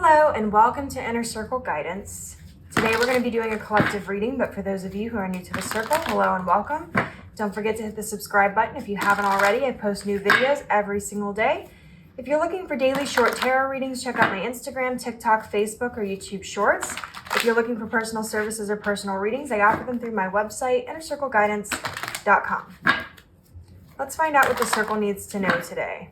Hello and welcome to Inner Circle Guidance. Today we're going to be doing a collective reading, but for those of you who are new to the circle, hello and welcome. Don't forget to hit the subscribe button if you haven't already. I post new videos every single day. If you're looking for daily short tarot readings, check out my Instagram, TikTok, Facebook, or YouTube Shorts. If you're looking for personal services or personal readings, I offer them through my website, innercircleguidance.com. Let's find out what the circle needs to know today.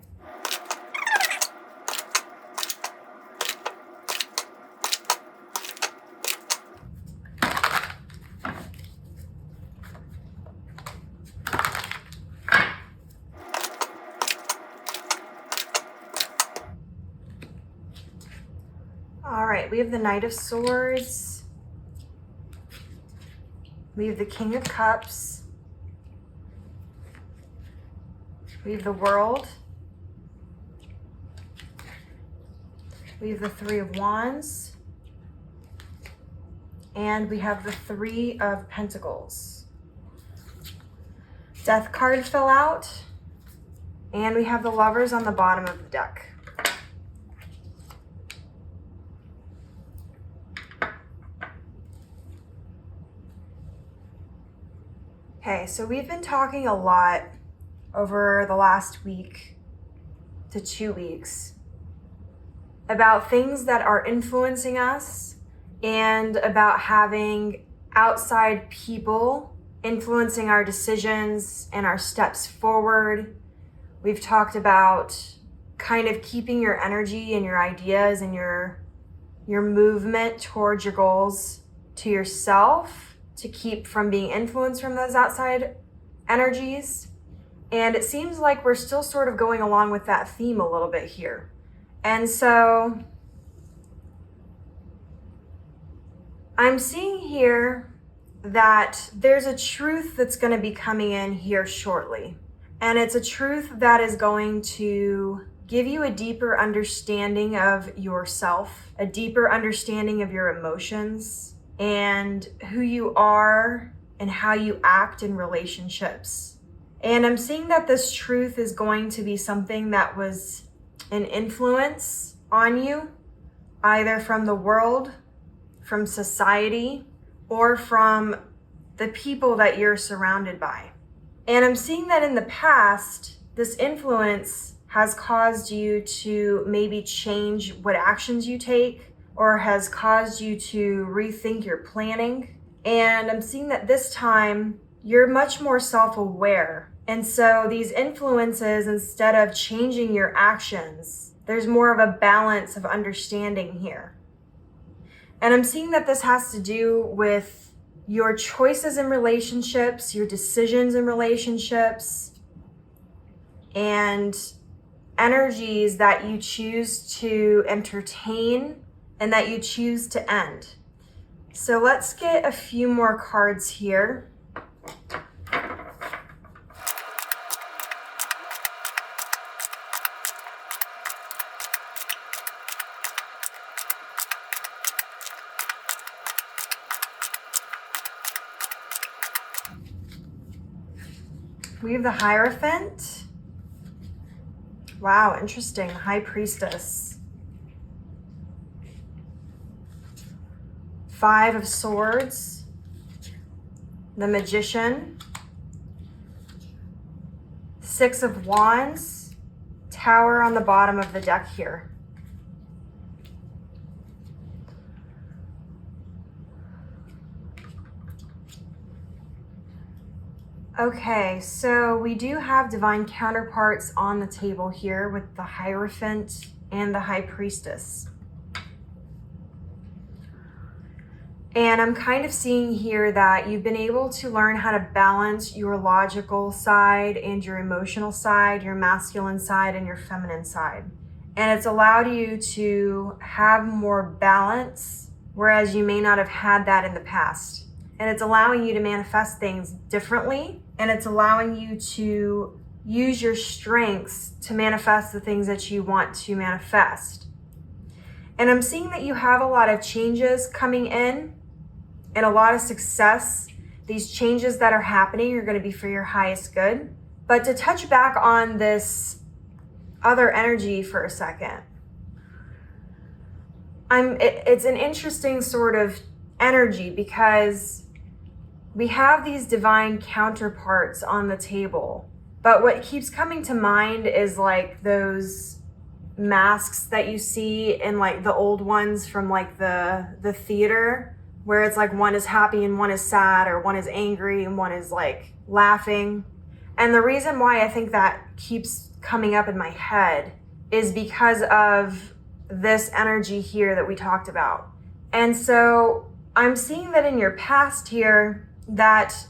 All right, we have the Knight of Swords. We have the King of Cups. We have the World. We have the Three of Wands. And we have the Three of Pentacles. Death card fell out. And we have the Lovers on the bottom of the deck. Okay, so we've been talking a lot over the last week to 2 weeks about things that are influencing us and about having outside people influencing our decisions and our steps forward. We've talked about kind of keeping your energy and your ideas and your movement towards your goals to yourself, to keep from being influenced from those outside energies. And it seems like we're still sort of going along with that theme a little bit here. And so I'm seeing here that there's a truth that's going to be coming in here shortly. And it's a truth that is going to give you a deeper understanding of yourself, a deeper understanding of your emotions, and who you are and how you act in relationships. And I'm seeing that this truth is going to be something that was an influence on you, either from the world, from society, or from the people that you're surrounded by. And I'm seeing that in the past, this influence has caused you to maybe change what actions you take, or has caused you to rethink your planning. And I'm seeing that this time you're much more self-aware. And so these influences, instead of changing your actions, there's more of a balance of understanding here. And I'm seeing that this has to do with your choices in relationships, your decisions in relationships, and energies that you choose to entertain and that you choose to end. So let's get a few more cards here. We have the Hierophant. Wow, interesting. High Priestess. Five of Swords, the Magician, Six of Wands, Tower on the bottom of the deck here. Okay, so we do have divine counterparts on the table here with the Hierophant and the High Priestess. And I'm kind of seeing here that you've been able to learn how to balance your logical side and your emotional side, your masculine side and your feminine side. And it's allowed you to have more balance, whereas you may not have had that in the past. And it's allowing you to manifest things differently. And it's allowing you to use your strengths to manifest the things that you want to manifest. And I'm seeing that you have a lot of changes coming in and a lot of success. These changes that are happening are going to be for your highest good. But to touch back on this other energy for a second, It's an interesting sort of energy because we have these divine counterparts on the table. But what keeps coming to mind is like those masks that you see in like the old ones from like the theater, where it's like one is happy and one is sad, or one is angry and one is like laughing. And the reason why I think that keeps coming up in my head is because of this energy here that we talked about. And so I'm seeing that in your past here, that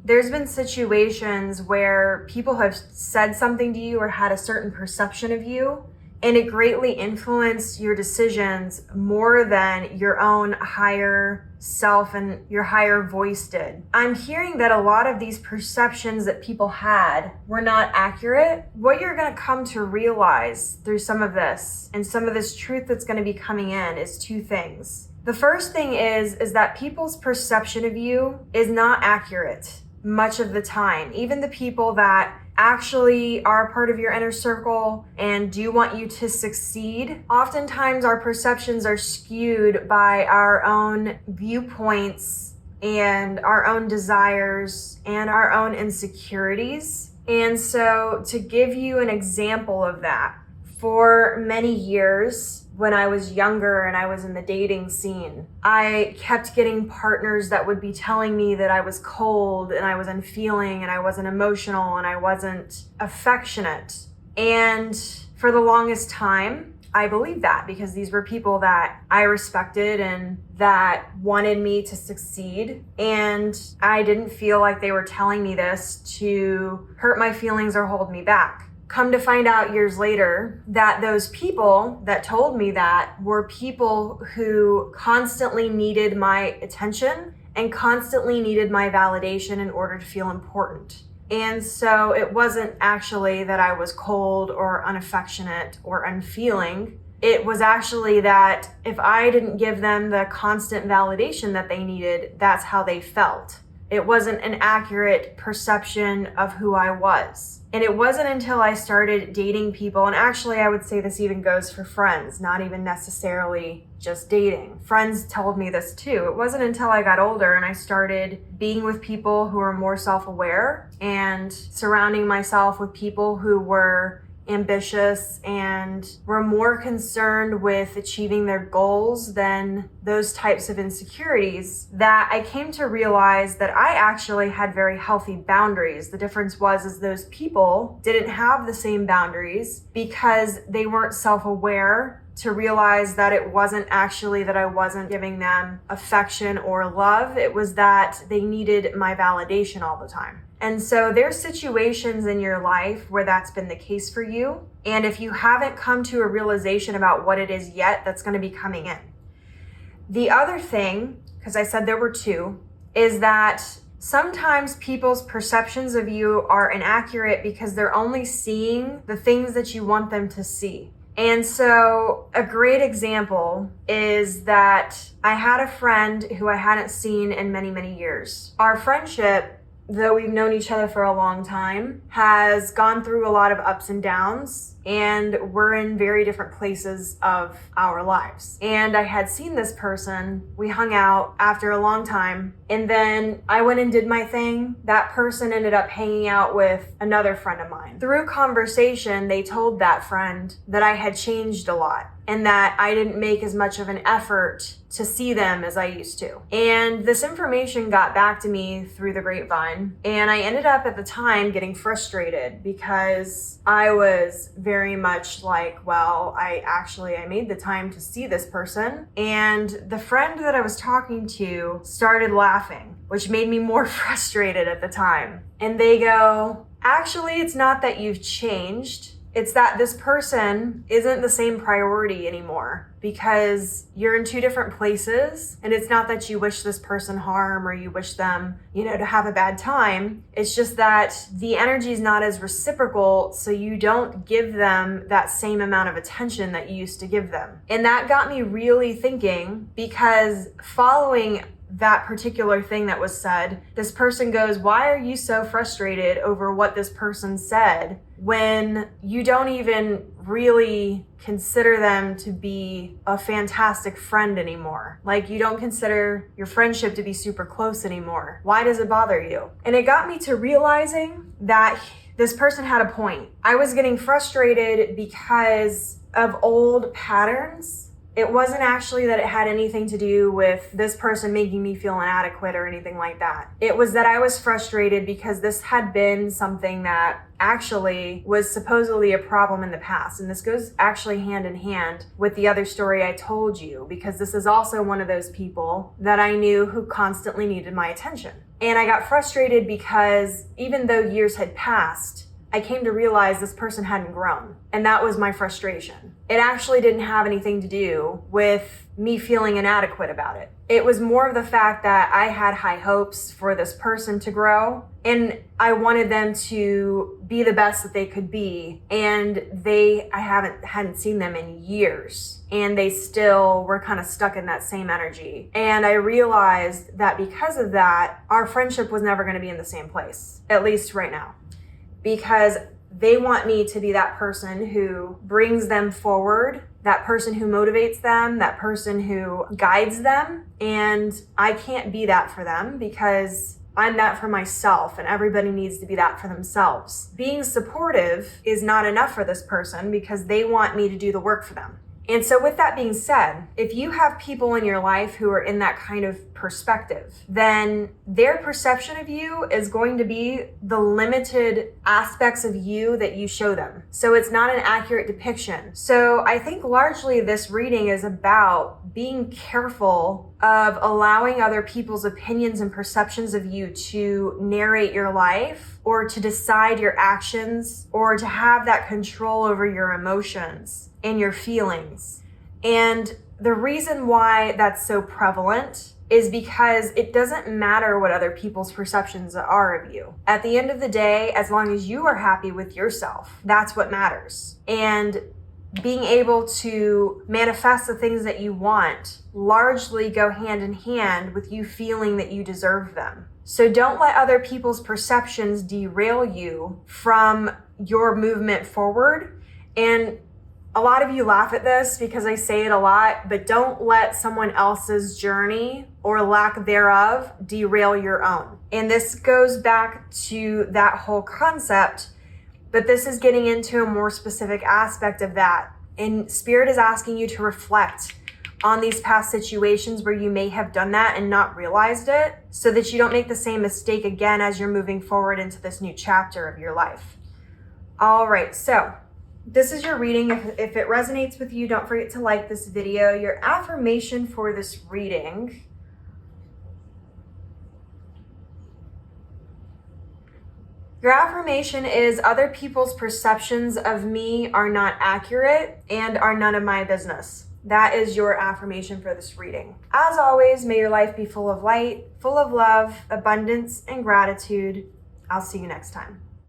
there's been situations where people have said something to you or had a certain perception of you, and it greatly influenced your decisions more than your own higher self and your higher voice did. I'm hearing that a lot of these perceptions that people had were not accurate. What you're going to come to realize through some of this and some of this truth that's going to be coming in is two things. The first thing is that people's perception of you is not accurate much of the time. Even the people that actually are part of your inner circle and do want you to succeed, oftentimes our perceptions are skewed by our own viewpoints and our own desires and our own insecurities. And so to give you an example of that, for many years, when I was younger and I was in the dating scene, I kept getting partners that would be telling me that I was cold and I was unfeeling and I wasn't emotional and I wasn't affectionate. And for the longest time, I believed that because these were people that I respected and that wanted me to succeed. And I didn't feel like they were telling me this to hurt my feelings or hold me back. Come to find out years later that those people that told me that were people who constantly needed my attention and constantly needed my validation in order to feel important. And so it wasn't actually that I was cold or unaffectionate or unfeeling. It was actually that if I didn't give them the constant validation that they needed, that's how they felt. It wasn't an accurate perception of who I was. And it wasn't until I started dating people, and actually I would say this even goes for friends, not even necessarily just dating. Friends told me this too. It wasn't until I got older and I started being with people who were more self-aware and surrounding myself with people who were ambitious and were more concerned with achieving their goals than those types of insecurities, that I came to realize that I actually had very healthy boundaries. The difference was those people didn't have the same boundaries because they weren't self-aware to realize that it wasn't actually that I wasn't giving them affection or love. It was that they needed my validation all the time. And so there's situations in your life where that's been the case for you. And if you haven't come to a realization about what it is yet, that's going to be coming in. The other thing, because I said there were two, is that sometimes people's perceptions of you are inaccurate because they're only seeing the things that you want them to see. And so a great example is that I had a friend who I hadn't seen in many, many years. Our friendship, though we've known each other for a long time, has gone through a lot of ups and downs, and we're in very different places of our lives. And I had seen this person, we hung out after a long time, and then I went and did my thing. That person ended up hanging out with another friend of mine. Through conversation, they told that friend that I had changed a lot and that I didn't make as much of an effort to see them as I used to. And this information got back to me through the grapevine. And I ended up at the time getting frustrated because I was very much like, well, I made the time to see this person. And the friend that I was talking to started laughing, which made me more frustrated at the time. And they go, actually, it's not that you've changed. It's that this person isn't the same priority anymore because you're in two different places. And it's not that you wish this person harm or you wish them, to have a bad time. It's just that the energy is not as reciprocal. So you don't give them that same amount of attention that you used to give them. And that got me really thinking, because following that particular thing that was said, this person goes, why are you so frustrated over what this person said when you don't even really consider them to be a fantastic friend anymore? Like, you don't consider your friendship to be super close anymore. Why does it bother you? And it got me to realizing that this person had a point. I was getting frustrated because of old patterns. It wasn't actually that it had anything to do with this person making me feel inadequate or anything like that. It was that I was frustrated because this had been something that actually was supposedly a problem in the past. And this goes actually hand in hand with the other story I told you, because this is also one of those people that I knew who constantly needed my attention. And I got frustrated because even though years had passed, I came to realize this person hadn't grown. And that was my frustration. It actually didn't have anything to do with me feeling inadequate about it. It was more of the fact that I had high hopes for this person to grow, and I wanted them to be the best that they could be. And I hadn't seen them in years, and they still were kind of stuck in that same energy. And I realized that because of that, our friendship was never going to be in the same place, at least right now. Because they want me to be that person who brings them forward, that person who motivates them, that person who guides them. And I can't be that for them because I'm that for myself, and everybody needs to be that for themselves. Being supportive is not enough for this person because they want me to do the work for them. And so with that being said, if you have people in your life who are in that kind of perspective, then their perception of you is going to be the limited aspects of you that you show them. So it's not an accurate depiction. So I think largely this reading is about being careful of allowing other people's opinions and perceptions of you to narrate your life, or to decide your actions, or to have that control over your emotions and your feelings. And the reason why that's so prevalent is because it doesn't matter what other people's perceptions are of you. At the end of the day, as long as you are happy with yourself, that's what matters. And being able to manifest the things that you want largely go hand in hand with you feeling that you deserve them. So don't let other people's perceptions derail you from your movement forward. And a lot of you laugh at this because I say it a lot, but don't let someone else's journey or lack thereof derail your own. And this goes back to that whole concept, but this is getting into a more specific aspect of that. And Spirit is asking you to reflect on these past situations where you may have done that and not realized it, so that you don't make the same mistake again as you're moving forward into this new chapter of your life. All right, so this is your reading. If it resonates with you, don't forget to like this video. Your affirmation for this reading. Your affirmation is, other people's perceptions of me are not accurate and are none of my business. That is your affirmation for this reading. As always, may your life be full of light, full of love, abundance, and gratitude. I'll see you next time.